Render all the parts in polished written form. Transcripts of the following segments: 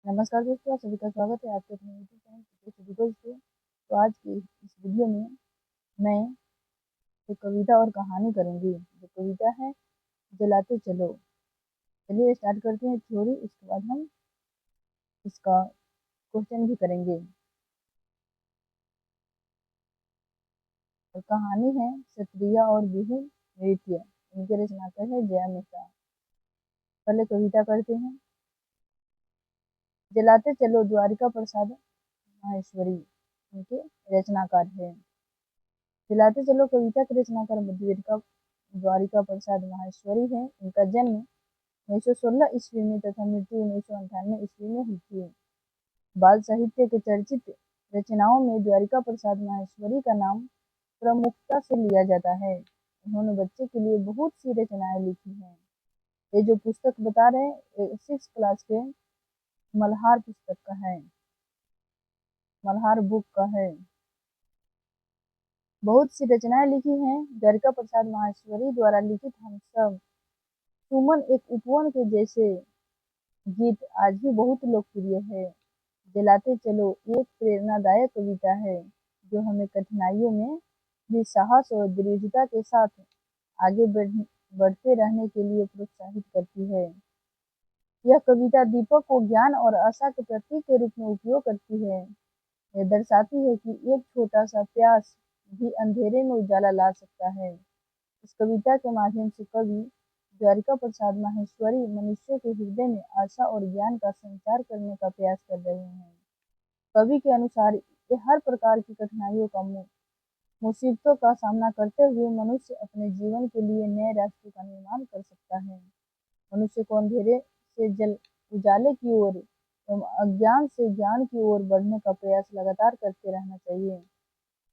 नमस्कार दोस्तों, आप सभी का स्वागत है आपके अपने यूट्यूब चैनल क्रिकेट से। तो आज की इस वीडियो में मैं एक कविता और कहानी करूंगी। जो कविता है जलाते चलो। चलिए स्टार्ट करते हैं थ्योरी, उसके बाद हम इसका क्वेश्चन भी करेंगे। और कहानी है क्षत्रिय और बिहू नृत्य। इनके रचनाकार है जया मेहता। पहले कविता करते हैं। जलाते चलो द्वारिका प्रसाद माहेश्वरी इनके रचनाकार है। जलाते चलो कविता के रचनाकार मध्य द्वारिका प्रसाद माहेश्वरी है। इनका जन्म 1916 ईस्वी में तथा मृत्यु 1998 ईस्वी में हुई थी। बाल साहित्य के चर्चित रचनाओं में द्वारिका प्रसाद माहेश्वरी का नाम प्रमुखता से लिया जाता है। उन्होंने बच्चे के लिए बहुत सी रचनाएं लिखी हैं। ये जो पुस्तक बता रहे हैं 6 क्लास के मल्हार पुस्तक का है, मल्हार बुक का है। बहुत सी रचनाएं लिखी हैं। द्वारिका प्रसाद माहेश्वरी द्वारा लिखित हम सब, सुमन एक उपवन के जैसे गीत आज भी बहुत लोकप्रिय है। जलाते चलो एक प्रेरणादायक कविता है जो हमें कठिनाइयों में भी साहस और दृढ़ता के साथ आगे बढ़ते रहने के लिए प्रोत्साहित करती है। यह कविता दीपक को ज्ञान और आशा के प्रतीक के रूप में उपयोग करती है। यह दर्शाती है कि एक छोटा सा प्यास भी अंधेरे में उजाला ला सकता है। इस कविता के माध्यम से कवि द्वारिका प्रसाद माहेश्वरी मनुष्य के हृदय में आशा और ज्ञान का संचार करने का प्रयास कर रहे हैं। कवि के अनुसार ये हर प्रकार की कठिनाइयों का मुसीबतों का सामना करते हुए मनुष्य अपने जीवन के लिए नए रास्ते का निर्माण कर सकता है। मनुष्य को अंधेरे से उजाले की ओर एवं अज्ञान से ज्ञान की ओर बढ़ने का प्रयास लगातार करते रहना चाहिए।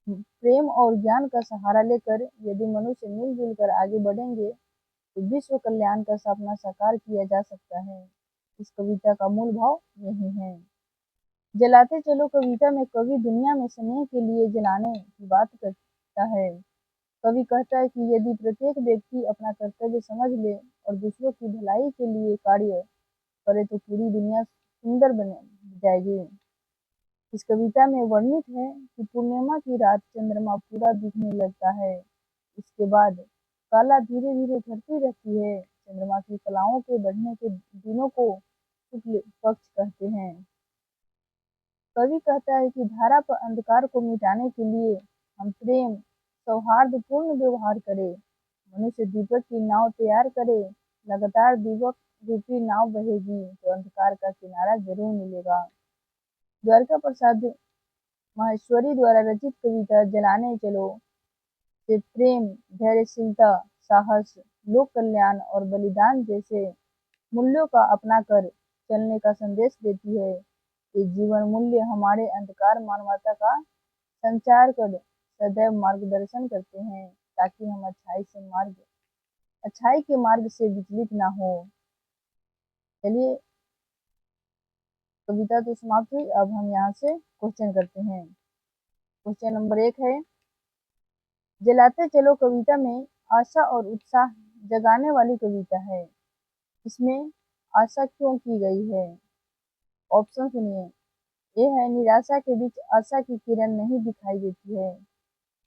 प्रेम और ज्ञान का सहारा लेकर यदि मनुष्य मिलजुल कर आगे बढ़ेंगे तो विश्व कल्याण का सपना साकार किया जा सकता है। इस कविता का मूल भाव यही है। जलाते चलो कविता में कवि दुनिया में स्नेह के लिए जलाने की बात करता है। कवि कहता है कि यदि प्रत्येक व्यक्ति अपना कर्तव्य समझ ले और दूसरों की भलाई के लिए कार्य करे तो पूरी दुनिया सुंदर बन जाएगी। इस कविता में वर्णित है कि पूर्णिमा की रात चंद्रमा पूरा दिखने लगता है। इसके बाद काला धीरे धीरे घटती रहती है। चंद्रमा की कलाओं के बढ़ने के दिनों को शुक्ल पक्ष कहते हैं। कवि कहता है कि धारा पर अंधकार को मिटाने के लिए हम प्रेम सौहार्दपूर्ण व्यवहार करें। मनुष्य दीपक की नाव तैयार करे, लगातार दीपक रूपी नाव बहेगी तो अंधकार का किनारा जरूर मिलेगा। द्वारिका प्रसाद माहेश्वरी द्वारा रचित कविता जलाने चलो से प्रेम, धैर्यशीलता, साहस, लोक कल्याण और बलिदान जैसे मूल्यों का अपनाकर चलने का संदेश देती है। ये जीवन मूल्य हमारे अंधकार मानवता का संचार कर सदैव मार्गदर्शन करते हैं ताकि हम अच्छाई के मार्ग से विचलित ना हो। चलिए कविता तो समाप्त हुई। अब हम यहाँ से क्वेश्चन करते हैं। क्वेश्चन नंबर 1 है, जलाते चलो कविता में आशा और उत्साह जगाने वाली कविता है। इसमें आशा क्यों की गई है? ऑप्शन सुनिए। ए है, निराशा के बीच आशा की किरण नहीं दिखाई देती है।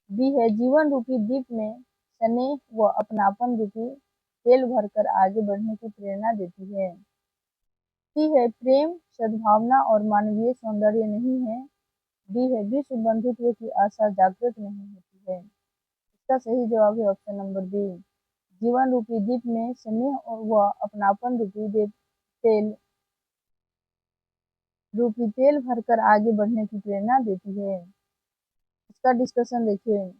बी है, जीवन रूपी दीप में स्नेह व अपनापन रूपी तेल भरकर आगे बढ़ने की प्रेरणा देती है। सी है, प्रेम सद्भावना और मानवीय सौंदर्य नहीं है। डी है, विश्व बंधुत्व की आशा जागृत नहीं होती है। इसका सही जवाब है ऑप्शन नंबर बी। जीवन रूपी दीप में स्नेह व अपनापन रूपी तेल भरकर आगे बढ़ने की प्रेरणा देती है। इसका डिस्कशन देखिए।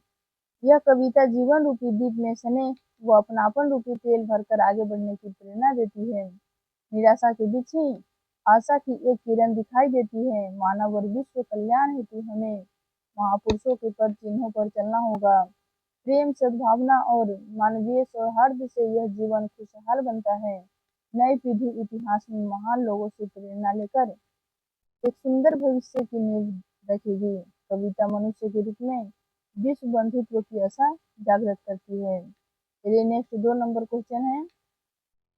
यह कविता जीवन रूपी दीप में स्नेह व अपनापन रूपी तेल भरकर आगे बढ़ने की प्रेरणा देती है। निराशा के बीच ही आशा की एक किरण दिखाई देती है। मानव और विश्व कल्याण हेतु हमें महापुरुषों के पद चिन्हों पर चलना होगा। प्रेम सद्भावना और मानवीय सौहार्द से यह जीवन खुशहाल बनता है। नई पीढ़ी इतिहास में महान लोगों से प्रेरणा लेकर एक सुंदर भविष्य की नींव रखेगी। कविता मनुष्य के रूप में विश्व बंधुत्व की आशा जागृत करती है। चलिए नेक्स्ट 2 नंबर क्वेश्चन है,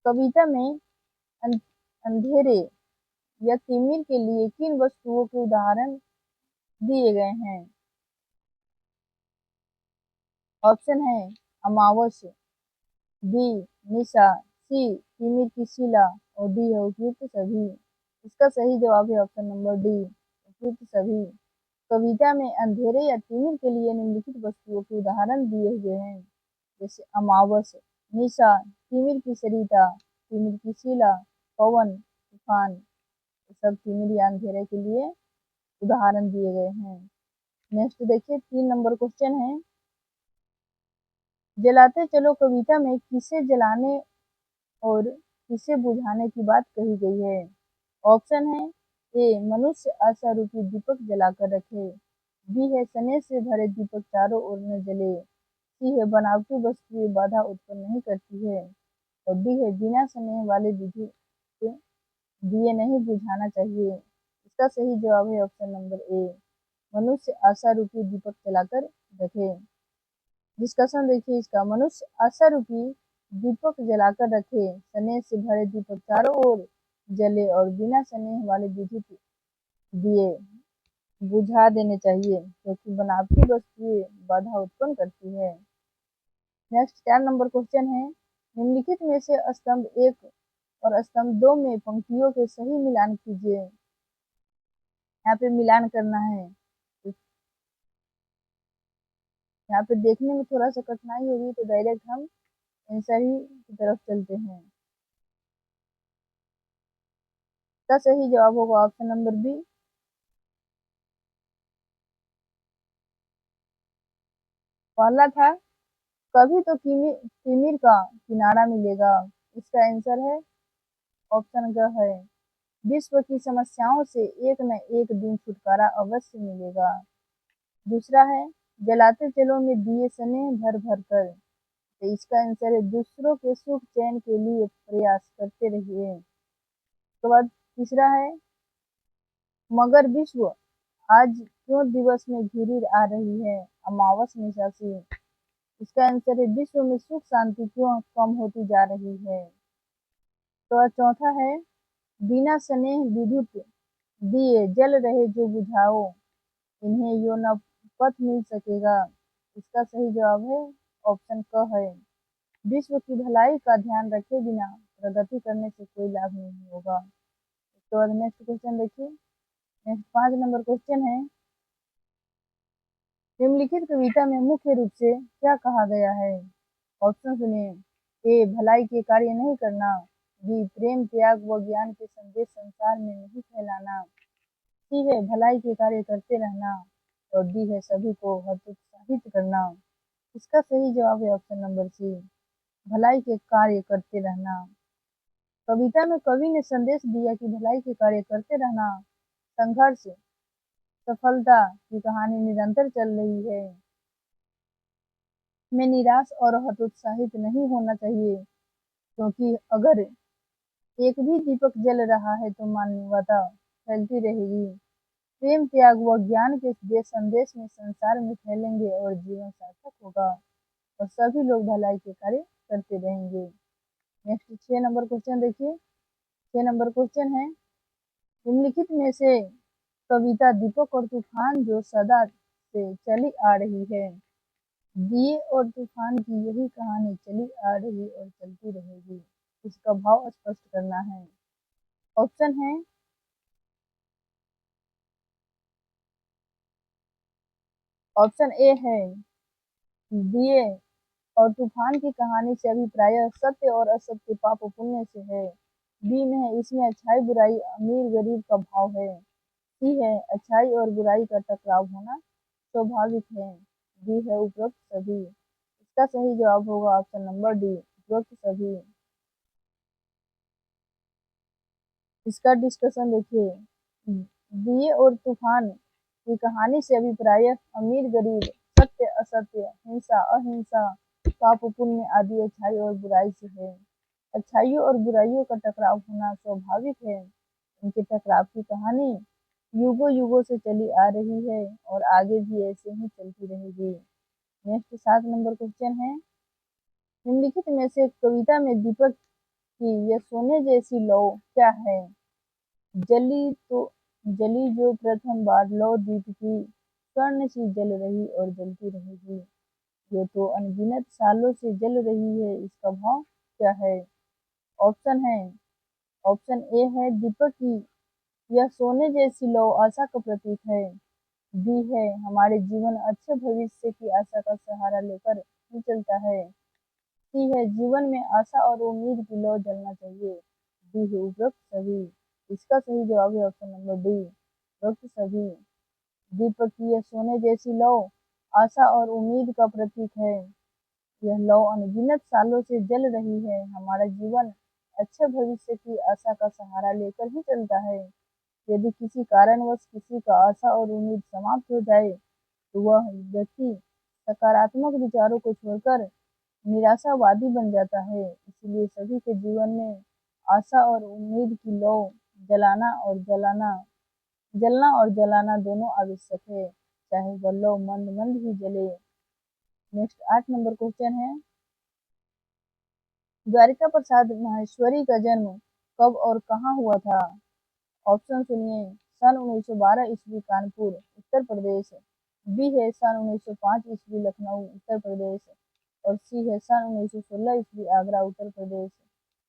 कविता में अंधेरे या तिमिर के लिए किन वस्तुओं के उदाहरण दिए गए हैं? ऑप्शन है अमावस्या, बी निशा, सी तिमिर की शिला और डी है उपयुक्त सभी। इसका सही जवाब है ऑप्शन नंबर डी, उपयुक्त सभी। कविता में अंधेरे या तिमिर के लिए निम्नलिखित वस्तुओं के उदाहरण दिए हुए हैं, जैसे अमावस, निशा, तिमिर की सरिता, तिमिर की शिला, पवन, तूफान। ये सब तिमिर या अंधेरे के लिए उदाहरण दिए गए हैं। नेक्स्ट देखिए 3 नंबर क्वेश्चन है, जलाते चलो कविता में किसे जलाने और किसे बुझाने की बात कही गई है? ऑप्शन है ए मनुष्य आशा रूपी दीपक जलाकर रखे, बी है स्नेह से भरे दीपक चारों ओर न जले, सी है बनावटी वस्तुएं बाधा उत्पन्न नहीं करती है और डी है बिना स्नेह वाले विद्युत दिए नहीं बुझाना चाहिए। इसका सही जवाब है ऑप्शन नंबर ए, मनुष्य आशा रूपी दीपक जलाकर रखे। डिस्कशन देखिए इसका, मनुष्य आशा रूपी दीपक जलाकर रखे, स्नेह से भरे दीपक चारों ओर जले और बिना स्नेह वाले विद्युत दिए बुझा देने चाहिए, क्योंकि बनावटी वस्तुएं बाधा उत्पन्न करती है। नेक्स्ट 4 नंबर क्वेश्चन है, निम्नलिखित में से स्तंभ 1 और स्तंभ 2 में पंक्तियों के सही मिलान कीजिए। यहाँ पे मिलान करना है, यहाँ पे देखने में थोड़ा सा कठिनाई होगी तो डायरेक्ट हम आंसर ही की तरफ चलते हैं। इसका सही जवाब होगा ऑप्शन नंबर बी। पहला था कभी तो तिमिर का किनारा मिलेगा, इसका आंसर है ऑप्शन ग है, विश्व की समस्याओं से एक न एक दिन छुटकारा अवश्य मिलेगा। दूसरा है जलाते चलो में दिए स्नेह भर भर कर, तो इसका आंसर है दूसरों के सुख चैन के लिए प्रयास करते रहिए। उसके बाद तीसरा है मगर विश्व आज क्यों दिवस में घिरी आ रही है अमावस निशा से, इसका आंसर है विश्व में सुख शांति क्यों कम होती जा रही है। तो चौथा है बिना स्नेह विद्युत दिए जल रहे जो बुझाओ, इन्हें यो न पथ मिल सकेगा। इसका सही जवाब है ऑप्शन क है, विश्व की भलाई का ध्यान रखे बिना प्रगति करने से कोई लाभ नहीं होगा। उसके बाद नेक्स्ट क्वेश्चन देखिए, नेक्स्ट 5 नंबर क्वेश्चन है, निम्नलिखित कविता में मुख्य रूप से क्या कहा गया है? ऑप्शन सुनिए, ए भलाई के कार्य नहीं करना, बी प्रेम त्याग व ज्ञान के संदेश संसार में नहीं फैलाना, सी है भलाई के कार्य करते रहना और डी है सभी को हतोत्साहित करना। इसका सही जवाब है ऑप्शन नंबर सी, भलाई के कार्य करते रहना। कविता में कवि ने संदेश दिया कि भलाई के कार्य करते रहना, संघर्ष सफलता की कहानी निरंतर चल रही है, में निराश और हतोत्साहित नहीं होना चाहिए, क्योंकि अगर एक भी दीपक जल रहा है तो मानवता फैलती रहेगी। प्रेम त्याग व ज्ञान के जे संदेश में संसार में फैलेंगे और जीवन सार्थक होगा और सभी लोग भलाई के कार्य करते रहेंगे। नेक्स्ट 6 नंबर क्वेश्चन देखिए, 6 नंबर क्वेश्चन है, निम्नलिखित में से कविता दीपक और तूफान जो सदा से चली आ रही है, दिए और तूफान की यही कहानी चली आ रही और चलती रहेगी, इसका भाव स्पष्ट करना है। ऑप्शन है ऑप्शन ए है दिए और तूफान की कहानी से अभिप्राय सत्य और असत्य पाप पुण्य से है, बी में है इसमें अच्छाई बुराई अमीर गरीब का भाव है, सी है अच्छाई और बुराई का टकराव होना स्वाभाविक है, डी है उपरोक्त सभी। इसका सही जवाब होगा ऑप्शन नंबर डी, उपरोक्त सभी। इसका डिस्कशन देखिए, दिए और तूफान की कहानी से अभिप्राय अमीर गरीब, सत्य असत्य, हिंसा अहिंसा, पाप पुण्य आदि अच्छाई और बुराई से है। अच्छाइयों और बुराइयों का टकराव होना स्वाभाविक है, इनके टकराव की कहानी युगों युगों से चली आ रही है और आगे भी ऐसे ही चलती रहेगी। नेक्स्ट 7 नंबर क्वेश्चन है, निम्नलिखित में से कविता में दीपक की यह सोने जैसी लौ क्या है? जली तो जली जो प्रथम बार लौ दीप की, स्वर्ण सी जल रही और जलती रहेगी। जो तो अनगिनत सालों से जल रही है, इसका भाव क्या है? ऑप्शन है, ऑप्शन ए है दीपक की, यह सोने जैसी लौ आशा का प्रतीक है। बी है हमारे जीवन अच्छे भविष्य की आशा का सहारा लेकर ही चलता है। सी है जीवन में आशा और उम्मीद की लौ जलना चाहिए। डी है उपरोक्त सभी। इसका सही जवाब है ऑप्शन नंबर डी, उपरोक्त सभी। दीपक की यह सोने जैसी लौ आशा और उम्मीद का प्रतीक है। यह लौ अनगिनत सालों से जल रही है। हमारा जीवन अच्छे भविष्य की आशा का सहारा लेकर ही चलता है। यदि किसी कारणवश किसी का आशा और उम्मीद समाप्त हो जाए, तो वह व्यक्ति सकारात्मक विचारों को छोड़कर निराशावादी बन जाता है। इसलिए सभी के जीवन में आशा और उम्मीद की लौ जलना और जलाना दोनों आवश्यक है, चाहे वह लौ मंद मंद ही जले। नेक्स्ट 8 नंबर क्वेश्चन है, द्वारिका प्रसाद माहेश्वरी का जन्म कब और कहाँ हुआ था? ऑप्शन सुनिए। सन 1912 ईस्वी कानपुर उत्तर प्रदेश। बी है सन 1905 ईस्वी लखनऊ उत्तर प्रदेश। और सी है सन 1916 ईस्वी आगरा उत्तर प्रदेश।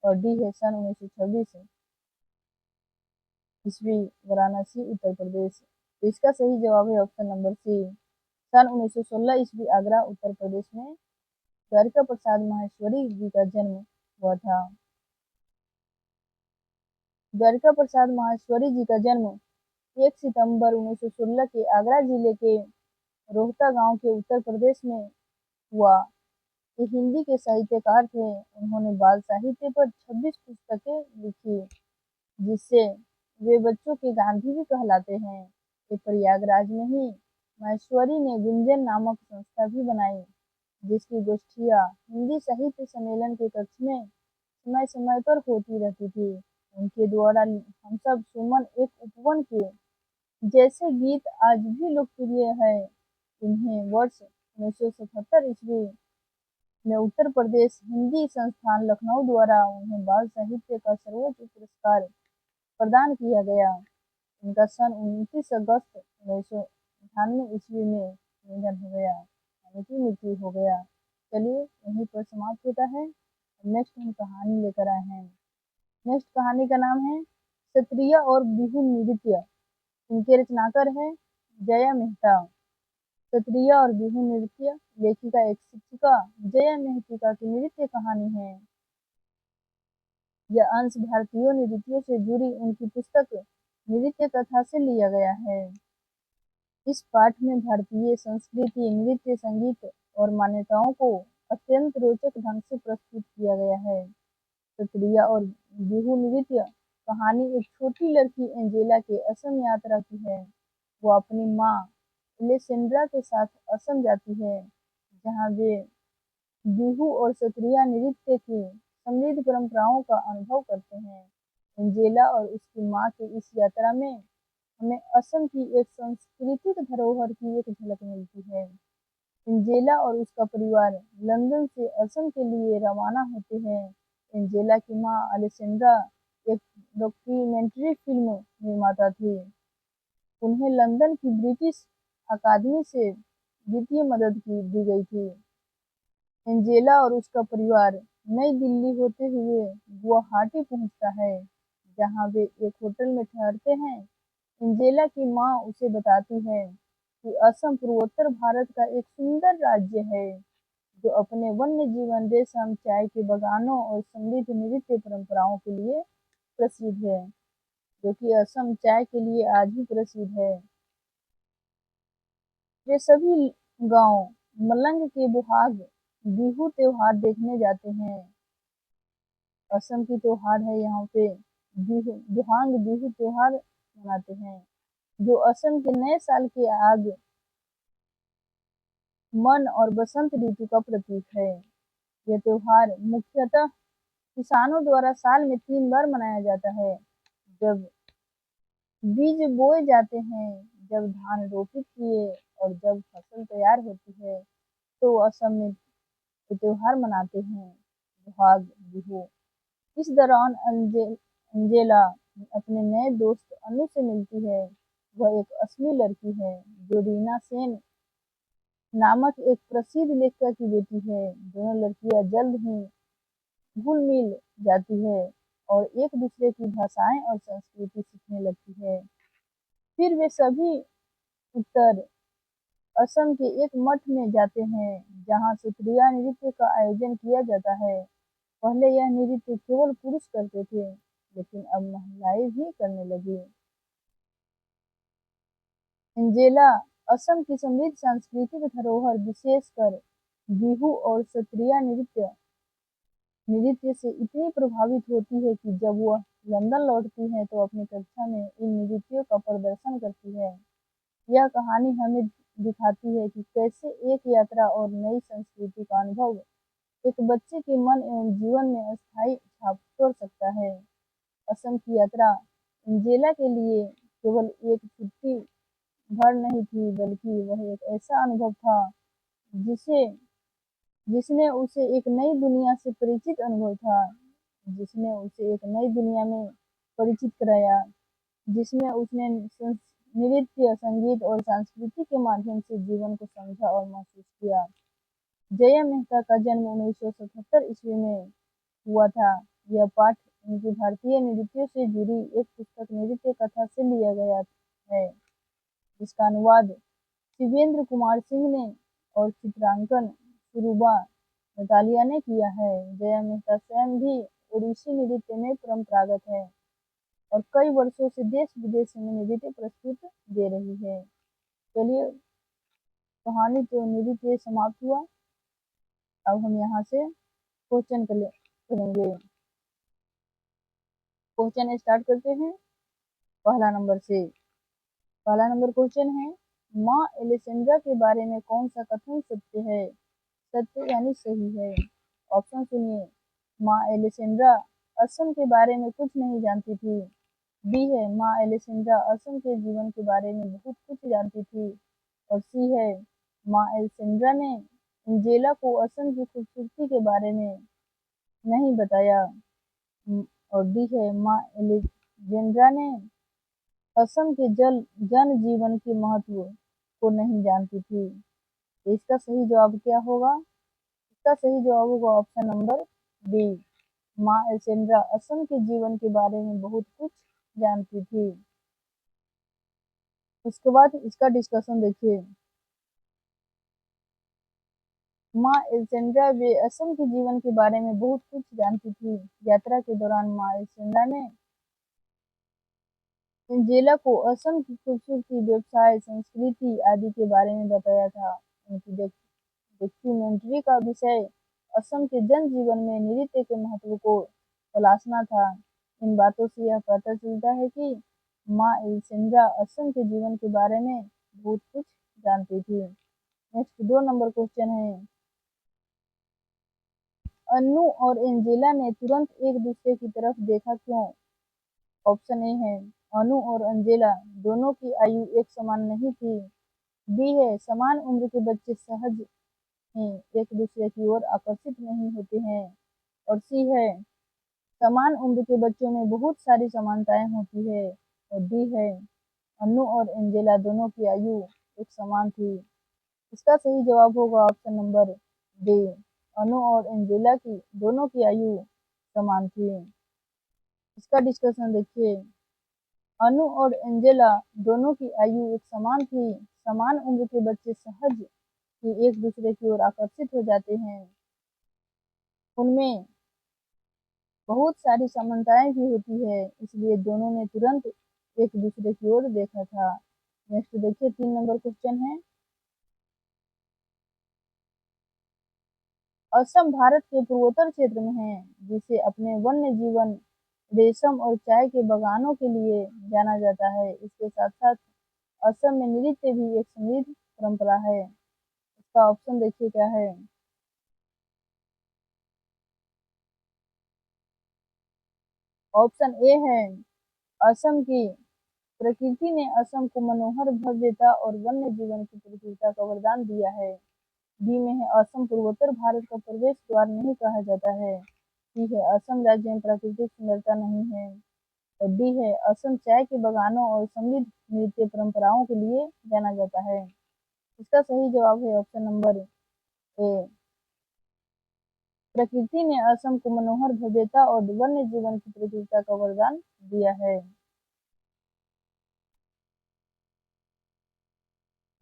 और डी है सन 1926 ईस्वी वाराणसी उत्तर प्रदेश। तो इसका सही जवाब है ऑप्शन नंबर सी, सन 1916 ईस्वी आगरा उत्तर प्रदेश में द्वारिका प्रसाद माहेश्वरी जी का जन्म हुआ था। द्वारिका प्रसाद माहेश्वरी जी का जन्म 1 सितंबर 1916 के आगरा जिले के रोहता गांव के उत्तर प्रदेश में हुआ। ये हिंदी के साहित्यकार थे। उन्होंने बाल साहित्य पर 26 पुस्तकें लिखी, जिससे वे बच्चों के गांधी भी कहलाते हैं। ये प्रयागराज में ही माहेश्वरी ने गुंजन नामक संस्था भी बनाई, जिसकी गोष्ठियां हिंदी साहित्य सम्मेलन के कक्ष में समय समय पर होती रहती थी। उनके द्वारा हम सब सुमन एक उपवन के जैसे गीत आज भी लोकप्रिय है। इन्हें वर्ष 1977 ईस्वी में उत्तर प्रदेश हिंदी संस्थान लखनऊ द्वारा उन्हें बाल साहित्य का सर्वोच्च पुरस्कार प्रदान किया गया। इनका सन 29 अगस्त 1998 ईस्वी में निधन हो गया, यानी कि मृत्यु हो गया। चलिए यहीं पर समाप्त होता है। नेक्स्ट हम कहानी लेकर आए हैं। नेक्स्ट कहानी का नाम है क्षत्रिय और बिहू नृत्य। इनके रचनाकार है जया मेहता। क्षत्रिय और बिहू नृत्य लेखिका एक शिक्षिका जया मेहता की नृत्य कहानी है। यह अंश भारतीय नृत्यों से जुड़ी उनकी पुस्तक नृत्य कथा से लिया गया है। इस पाठ में भारतीय संस्कृति, नृत्य, संगीत और मान्यताओं को अत्यंत रोचक ढंग से प्रस्तुत किया गया है। क्षत्रिय और बिहू नृत्य कहानी एक छोटी लड़की एंजेला के असम यात्रा की है। वो अपनी माँ एलेसेंड्रा के साथ असम जाती है, जहाँ वे बिहू और क्षत्रिय नृत्य की समृद्ध परंपराओं का अनुभव करते हैं। एंजेला और उसकी माँ की इस यात्रा में हमें असम की एक सांस्कृतिक धरोहर की एक झलक मिलती है। एंजेला और उसका परिवार लंदन से असम के लिए रवाना होते हैं। एंजेला की माँ अलेसेंड्रा एक डॉक्यूमेंट्री फिल्म निर्माता थी। उन्हें लंदन की ब्रिटिश अकादमी से वित्तीय मदद दी गई थी। एंजेला और उसका परिवार नई दिल्ली होते हुए गुवाहाटी पहुंचता है, जहां वे एक होटल में ठहरते हैं। एंजेला की माँ उसे बताती है कि असम पूर्वोत्तर भारत का एक सुंदर राज्य है, जो अपने वन्य जीवन, रेशम, चाय के बागानों और समृद्ध नृत्य परंपराओं के लिए प्रसिद्ध है। जो कि असम चाय के लिए आज भी प्रसिद्ध है। वे सभी गांव मलंग के बुहाग बिहू त्योहार देखने जाते हैं। असम की त्योहार है यहाँ पे बिहू, बुहांग बिहू त्योहार मनाते हैं, जो असम के नए साल के मन और बसंत ऋतु का प्रतीक है। यह त्योहार मुख्यतः किसानों द्वारा साल में 3 बार मनाया जाता है। जब बीज बोए जाते हैं, जब धान रोपित किए और जब फसल तैयार होती है, तो असम में ये त्योहार मनाते हैं, सुहाग बिहू। इस दौरान अंजेला अपने नए दोस्त अनु से मिलती है। वह एक असली लड़की है जो रीना सेन नामक एक प्रसिद्ध लेखिका की बेटी है। दोनों लड़कियां जल्द ही घुल मिल जाती है और एक दूसरे की भाषाएं और संस्कृति सीखने लगती है। फिर वे सभी उत्तर असम के एक मठ में जाते हैं जहां सत्रिया नृत्य का आयोजन किया जाता है। पहले यह नृत्य केवल पुरुष करते थे, लेकिन अब महिलाएं भी करने लगी। एंजेला असम की समृद्ध सांस्कृतिक धरोहर, विशेषकर बिहू और सत्रिया नृत्य से इतनी प्रभावित होती है कि जब वह लंदन लौटती है तो अपनी कक्षा में इन नृत्यों का प्रदर्शन करती है। यह कहानी हमें दिखाती है कि कैसे एक यात्रा और नई संस्कृति का अनुभव एक बच्चे के मन एवं जीवन में अस्थायी छाप छोड़ सकता है। असम की यात्रा एंजेला के लिए केवल एक छुट्टी भर नहीं थी, बल्कि वह एक ऐसा अनुभव था जिसे जिसने उसे एक नई दुनिया से परिचित अनुभव था जिसने उसे एक नई दुनिया में परिचित कराया, जिसमें उसने नृत्य, संगीत और संस्कृति के माध्यम से जीवन को समझा और महसूस किया। जया मेहता का जन्म 1977 ईस्वी में हुआ था। यह पाठ उनकी भारतीय नृत्यों से जुड़ी एक पुस्तक नृत्य कथा से लिया गया है, जिसका अनुवाद शिवेंद्र कुमार सिंह ने और चित्रांकन सुरुबा नतालिया ने किया है। जया मेहता स्वयं भी ओडिसी नृत्य में परंपरागत है और कई वर्षों से देश विदेश में नृत्य प्रस्तुत दे रही है। चलिए, कहानी तो नृत्य समाप्त हुआ। अब हम यहाँ से क्वेश्चन करेंगे। क्वेश्चन स्टार्ट करते हैं पहला नंबर से। पहला नंबर क्वेश्चन है, माँ एलिसेंड्रा के बारे में कौन सा कथन सत्य है? सत्य यानी सही है। ऑप्शन सुनिए। माँ एलिसेंड्रा असम के बारे में कुछ नहीं जानती थी। बी है, माँ एलिसेंड्रा असम के जीवन के बारे में बहुत कुछ जानती थी। और सी है, माँ एलिसेंड्रा ने एंजेला को असम की खूबसूरती के बारे में नहीं बताया। और डी है, माँ एलिसेंड्रा ने असम के जन जीवन के महत्व को नहीं जानती थी। तो इसका सही जवाब क्या होगा? इसका सही जवाब होगा ऑप्शन नंबर बी। माँ एलिसेंड्रा असम के जीवन के बारे में बहुत कुछ जानती थी। उसके बाद इसका डिस्कशन देखिए। माँ एलिसेंड्रा वे असम के जीवन के बारे में बहुत कुछ जानती थी। यात्रा के दौरान माँ एलिसेंड्रा ने एंजेला को असम की खूबसूरती, व्यवसाय, संस्कृति आदि के बारे में बताया था। उनकी डॉक्यूमेंट्री का विषय असम के जन जीवन में नृत्य के महत्व को तलाशना था। इन बातों से यह पता चलता है कि माँ एलिसेंड्रा असम के जीवन के बारे में बहुत कुछ जानती थी। नेक्स्ट 2 नंबर क्वेश्चन है, अन्नू और एंजेला ने तुरंत एक दूसरे की तरफ देखा क्यों? ऑप्शन ए है, अनु और अंजेला दोनों की आयु एक समान नहीं थी। बी है, समान उम्र के बच्चे सहज ही एक दूसरे की ओर आकर्षित नहीं होते हैं। और सी है, समान उम्र के बच्चों में बहुत सारी समानताएं होती है। और डी है, अनु और एंजेला दोनों की आयु एक समान थी। इसका सही जवाब होगा ऑप्शन नंबर डी। अनु और एंजेला की दोनों की आयु समान थी। इसका डिस्कशन देखिए। अनु और एंजेला दोनों की आयु एक समान थी। समान उम्र के बच्चे सहज ही एक दूसरे की ओर आकर्षित हो जाते हैं। उनमें बहुत सारी समानताएं भी होती है, इसलिए दोनों ने तुरंत एक दूसरे की ओर देखा था। नेक्स्ट देखिए, 3 नंबर क्वेश्चन है, असम भारत के पूर्वोत्तर क्षेत्र में है, जिसे अपने वन्य जीवन, रेशम और चाय के बागानों के लिए जाना जाता है। इसके साथ साथ असम में नृत्य भी एक समृद्ध परंपरा है। इसका ऑप्शन देखिए क्या है। ऑप्शन ए है, असम की प्रकृति ने असम को मनोहर भव्यता और वन्य जीवन की प्रचुरता का वरदान दिया है। बी में है, असम पूर्वोत्तर भारत का प्रवेश द्वार नहीं कहा जाता है। सी है, असम राज्य में प्राकृतिक सुंदरता नहीं है। और डी है असम चाय के बागानों और समृद्ध नृत्य परंपराओं के लिए जाना जाता है। इसका सही जवाब है ऑप्शन नंबर ए। प्रकृति ने असम को मनोहर भव्यता और वन्य जीवन की प्रचुरता का वरदान दिया है।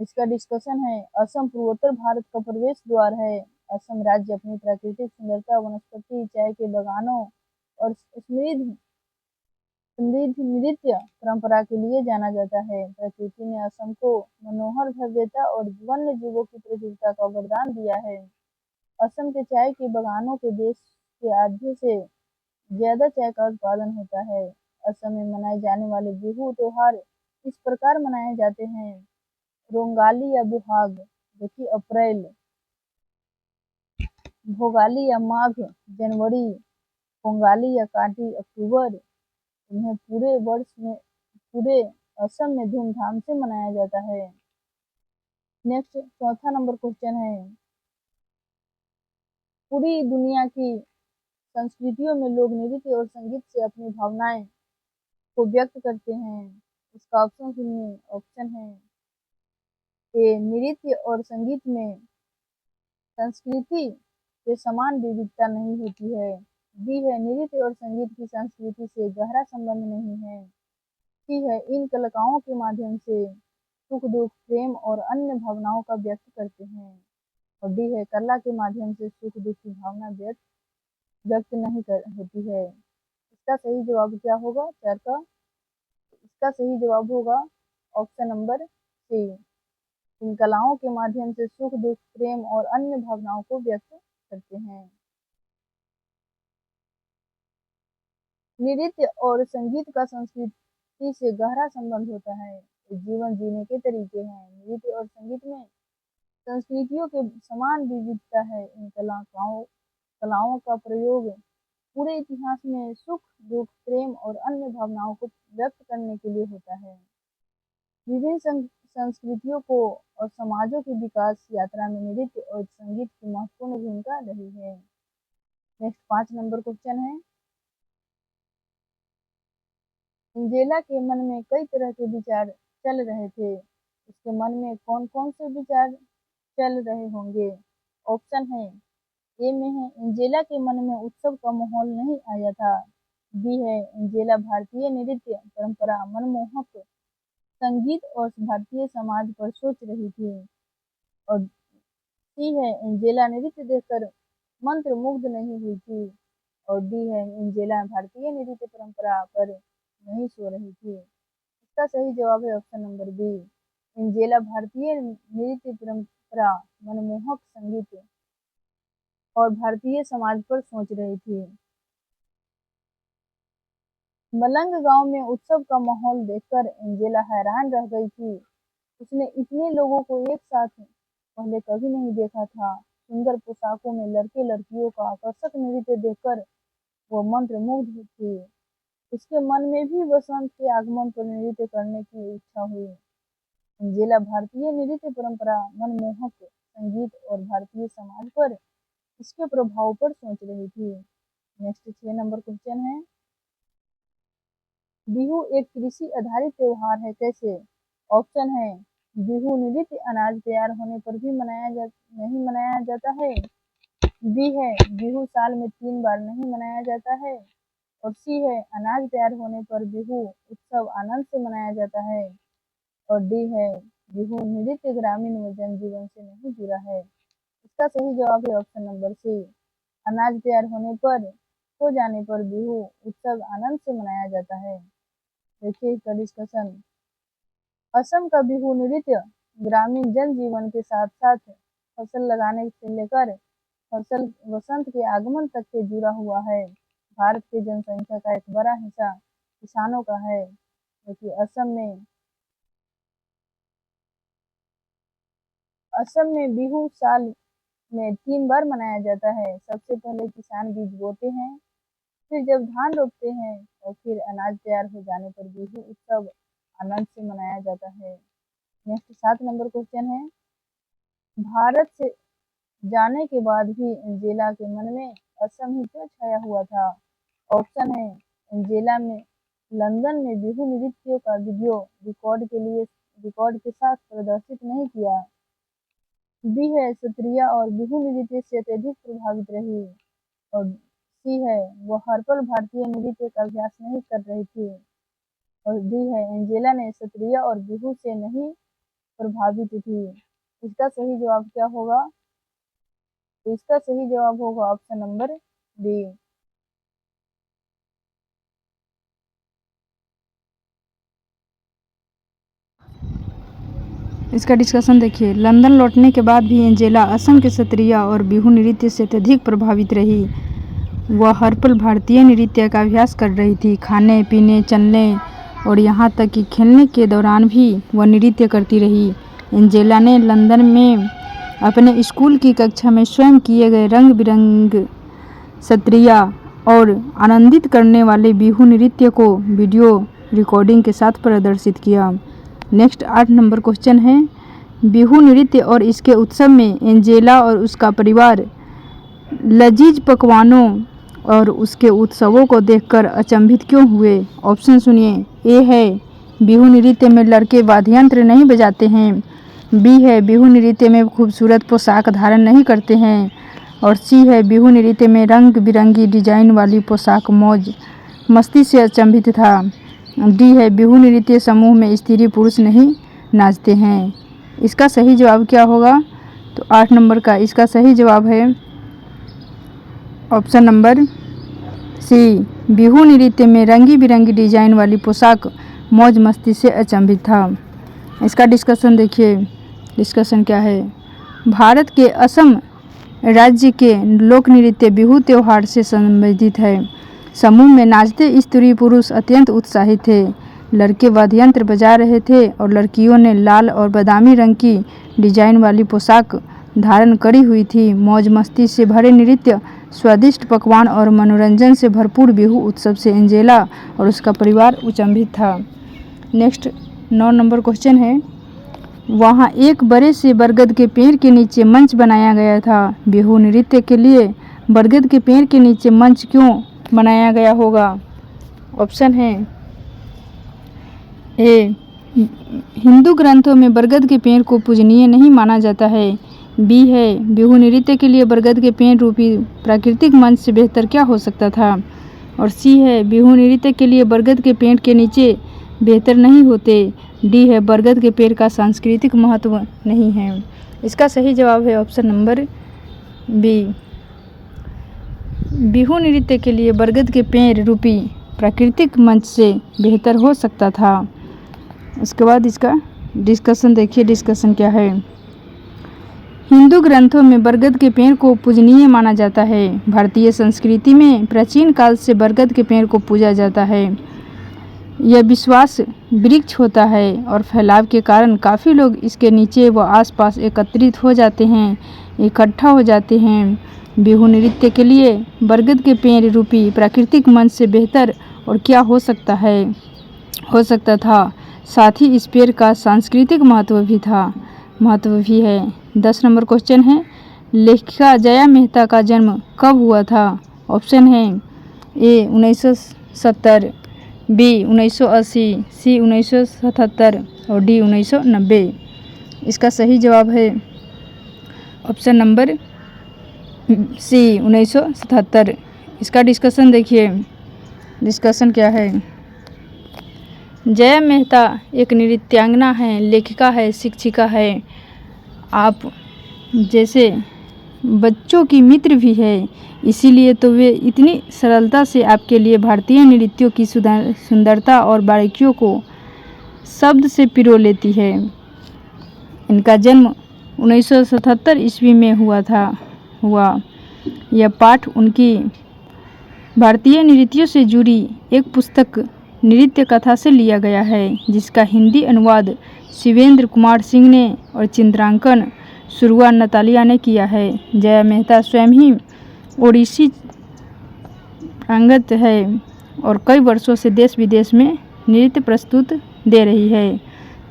इसका डिस्कशन है असम पूर्वोत्तर भारत का प्रवेश द्वार है। असम राज्य अपनी प्राकृतिक सुंदरता, वनस्पति, चाय के बागानों और समृद्ध समृद्ध नृत्य परंपरा के लिए जाना जाता है। प्रकृति ने असम को मनोहर भव्यता और वन्य जीवों की प्रचुरता का वरदान दिया है। असम के चाय के बागानों के देश के आधे से ज्यादा चाय का उत्पादन होता है। असम में मनाए जाने वाले बिहू त्योहार इस प्रकार मनाए जाते हैं। रोंगाली या बुहाग जो कि अप्रैल, भोगाली या माघ जनवरी, पोंगाली या काटी अक्टूबर। इन्हें पूरे वर्ष में पूरे असम में धूमधाम से मनाया जाता है। नेक्स्ट चौथा नंबर क्वेश्चन है, पूरी दुनिया की संस्कृतियों में लोग नृत्य और संगीत से अपनी भावनाएं को व्यक्त करते हैं। इसका ऑप्शन सुनिए। ऑप्शन है ए नृत्य और संगीत में संस्कृति के समान विविधता नहीं होती है। बी है नृत्य और संगीत की संस्कृति से गहरा संबंध नहीं है। सी है इन कलाओं के माध्यम से सुख दुख प्रेम और अन्य भावनाओं का व्यक्त करते हैं। और डी है कला के माध्यम से सुख दुख की भावना व्यक्त व्यक्त नहीं होती है। इसका सही जवाब क्या होगा चार का? इसका सही जवाब होगा ऑप्शन नंबर सी। इन कलाओं के माध्यम से सुख दुख प्रेम और अन्य भावनाओं को व्यक्त करते हैं। नृत्य और संगीत का संस्कृति से गहरा संबंध होता है। ये जीवन जीने के तरीके हैं। नृत्य और संगीत में संस्कृतियों के समान विविधता है। इन कलाओं का प्रयोग पूरे इतिहास में सुख दुख प्रेम और अन्य भावनाओं को व्यक्त करने के लिए होता है। विभिन्न संस्कृतियों को और समाजों की विकास यात्रा में नृत्य और संगीत की महत्वपूर्ण भूमिका रही है। नेक्स्ट 5 नंबर क्वेश्चन है, एंजेला के मन में कई तरह के विचार चल रहे थे। उसके मन में कौन कौन से विचार चल रहे होंगे? ऑप्शन है ए में है एंजेला के मन में उत्सव का माहौल नहीं आया था। बी है एंजेला भारतीय नृत्य परंपरा, मनमोहक संगीत और भारतीय समाज पर सोच रही थी। और सी है एंजेला नृत्य देखकर मंत्र मुग्ध नहीं हुई थी। और डी है एंजेला भारतीय नृत्य परंपरा पर नहीं सो रही थी। इसका सही जवाब है ऑप्शन नंबर बी। एंजेला भारतीय नृत्य परंपरा, मनमोहक संगीत और भारतीय समाज पर सोच रही थी। मलंग गांव में उत्सव का माहौल देखकर एंजेला हैरान रह गई थी। उसने इतने लोगों को एक साथ पहले कभी नहीं देखा था। सुंदर पोशाकों में लड़के लड़कियों का आकर्षक नृत्य देखकर वो मंत्रमुग्ध थी। उसके मन में भी वसंत के आगमन पर नृत्य करने की इच्छा हुई। एंजेला भारतीय नृत्य परंपरा, मनमोहक संगीत और भारतीय समाज पर इसके प्रभाव पर सोच रही थी। नेक्स्ट 6 नंबर क्वेश्चन है, बिहू एक कृषि आधारित त्योहार है कैसे? ऑप्शन है बिहू नृत्य अनाज तैयार होने पर भी नहीं मनाया जाता है। बी है बिहू साल में 3 बार नहीं मनाया जाता है। और सी है अनाज तैयार होने पर बिहू उत्सव आनंद से मनाया जाता है। और डी है बिहू नृत्य ग्रामीण व जनजीवन से नहीं जुड़ा है। इसका सही जवाब है ऑप्शन नंबर सी। अनाज तैयार होने पर हो जाने पर बिहू उत्सव आनंद से मनाया जाता है। देखिए इसका डिस्कशन, असम का बिहू नृत्य ग्रामीण जनजीवन के साथ साथ फसल लगाने से लेकर फसल वसंत के आगमन तक से जुड़ा हुआ है। भारत की जनसंख्या का एक बड़ा हिस्सा किसानों का है, क्योंकि असम में बिहू साल में 3 बार मनाया जाता है। सबसे पहले किसान बीज बोते हैं, फिर जब धान रोपते हैं और फिर अनाज तैयार हो जाने पर बिहू उत्सव आनंद से मनाया जाता है। नेक्स्ट 7 नंबर क्वेश्चन है, भारत से जाने के बाद भी एंजेला के मन में असम ही क्यों छाया हुआ था? ऑप्शन है एंजेला में लंदन में बिहू नृत्यों का वीडियो रिकॉर्ड के साथ प्रदर्शित नहीं किया। बी है, सत्रिया और बिहू नृत्य से अत्यधिक प्रभावित रही। और सी है, वो हर पल भारतीय नृत्य का अभ्यास नहीं कर रही थी। और डी है, एंजेला ने सत्रिया और बिहू से नहीं प्रभावित थी। इसका सही जवाब क्या होगा? तो इसका सही जवाब होगा ऑप्शन नंबर बी। इसका डिस्कशन देखिए। लंदन लौटने के बाद भी एंजेला असम के सत्रिया और बिहू नृत्य से अत्यधिक प्रभावित रही। वह हर पल भारतीय नृत्य का अभ्यास कर रही थी। खाने पीने, चलने और यहाँ तक कि खेलने के दौरान भी वह नृत्य करती रही। एंजेला ने लंदन में अपने स्कूल की कक्षा में स्वयं किए गए रंग बिरंग सत्रिया और आनंदित करने वाले बिहू नृत्य को वीडियो रिकॉर्डिंग के साथ प्रदर्शित किया। नेक्स्ट 8 नंबर क्वेश्चन है, बिहू नृत्य और इसके उत्सव में एंजेला और उसका परिवार लजीज पकवानों और उसके उत्सवों को देखकर अचंभित क्यों हुए? ऑप्शन सुनिए। ए है, बिहू नृत्य में लड़के वाद्य यंत्र नहीं बजाते हैं। बी है, बिहू नृत्य में खूबसूरत पोशाक धारण नहीं करते हैं। और सी है, बिहू नृत्य में रंग बिरंगी डिजाइन वाली पोशाक मौज मस्ती से अचंभित था। डी है, बिहू नृत्य समूह में स्त्री पुरुष नहीं नाचते हैं। इसका सही जवाब क्या होगा? तो 8 नंबर का इसका सही जवाब है ऑप्शन नंबर सी, बिहू नृत्य में रंगी बिरंगी डिजाइन वाली पोशाक मौज मस्ती से अचंभित था। इसका डिस्कशन देखिए। डिस्कशन क्या है? भारत के असम राज्य के लोक नृत्य बिहू त्योहार से संबंधित है। समूह में नाचते स्त्री पुरुष अत्यंत उत्साहित थे। लड़के वाद्य यंत्र बजा रहे थे और लड़कियों ने लाल और बादामी रंग की डिजाइन वाली पोशाक धारण करी हुई थी। मौज मस्ती से भरे नृत्य, स्वादिष्ट पकवान और मनोरंजन से भरपूर बिहू उत्सव से एंजेला और उसका परिवार अचंभित था। नेक्स्ट 9 नंबर क्वेश्चन है, वहाँ एक बड़े से बरगद के पेड़ के नीचे मंच बनाया गया था। बिहू नृत्य के लिए बरगद के पेड़ के नीचे मंच क्यों बनाया गया होगा? ऑप्शन है ए, हिंदू ग्रंथों में बरगद के पेड़ को पूजनीय नहीं माना जाता है। बी है, बिहू नृत्य के लिए बरगद के पेड़ रूपी प्राकृतिक मंच से बेहतर क्या हो सकता था। और सी है, बिहू नृत्य के लिए बरगद के पेड़ के नीचे बेहतर नहीं होते। डी है, बरगद के पेड़ का सांस्कृतिक महत्व नहीं है। इसका सही जवाब है ऑप्शन नंबर बी, बिहू नृत्य के लिए बरगद के पेड़ रूपी प्राकृतिक मंच से बेहतर हो सकता था। उसके बाद इसका डिस्कशन देखिए। डिस्कशन क्या है? हिंदू ग्रंथों में बरगद के पेड़ को पूजनीय माना जाता है। भारतीय संस्कृति में प्राचीन काल से बरगद के पेड़ को पूजा जाता है। यह विश्वास वृक्ष होता है और फैलाव के कारण काफ़ी लोग इसके नीचे व आसपास एकत्रित हो जाते हैं, इकट्ठा हो जाते हैं। बिहू नृत्य के लिए बरगद के पेड़ रूपी प्राकृतिक मंच से बेहतर और क्या हो सकता था। साथ ही इस पेड़ का सांस्कृतिक महत्व भी है। 10 नंबर क्वेश्चन है, लेखिका जया मेहता का जन्म कब हुआ था? ऑप्शन है ए 1970, बी 1980, सी 1977 और डी 1990। इसका सही जवाब है ऑप्शन नंबर सी 1977। इसका डिस्कशन देखिए। डिस्कशन क्या है? जया मेहता एक नृत्यांगना है, लेखिका है, शिक्षिका है, आप जैसे बच्चों की मित्र भी है। इसीलिए तो वे इतनी सरलता से आपके लिए भारतीय नृत्यों की सुंदरता और बारीकियों को शब्द से पिरो लेती है। इनका जन्म 1977 ईस्वी में हुआ। यह पाठ उनकी भारतीय नृत्यों से जुड़ी एक पुस्तक नृत्य कथा से लिया गया है, जिसका हिंदी अनुवाद शिवेंद्र कुमार सिंह ने और चित्रांकन सुरुआ नतालिया ने किया है। जया मेहता स्वयं ही ओडिसी अंगत है और कई वर्षों से देश विदेश में नृत्य प्रस्तुत दे रही है।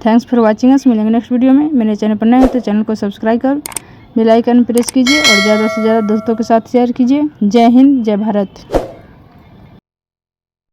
Thanks for watching us. मिलेंगे नेक्स्ट वीडियो में। मेरे चैनल पर नए हो तो चैनल को सब्सक्राइब कर बेल आइकन प्रेस कीजिए और ज़्यादा से ज़्यादा दोस्तों के साथ शेयर कीजिए। जय हिंद, जय भारत।